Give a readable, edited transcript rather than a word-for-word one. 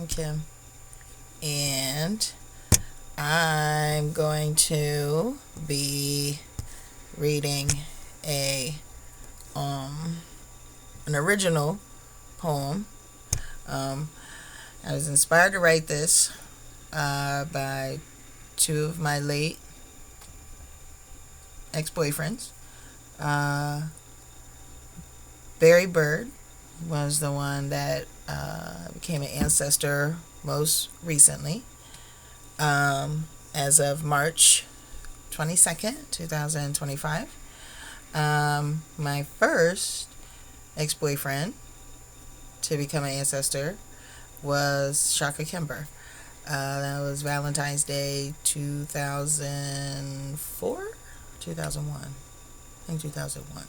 Okay. And I'm going to be reading a an original poem. Um, I was inspired to write this by two of my late ex-boyfriends. Uh, Barry Bird was the one that became an ancestor most recently, as of March 22nd, 2025. My first ex-boyfriend to become an ancestor was Shaka Kimber. That was Valentine's Day 2004? 2001. I think 2001.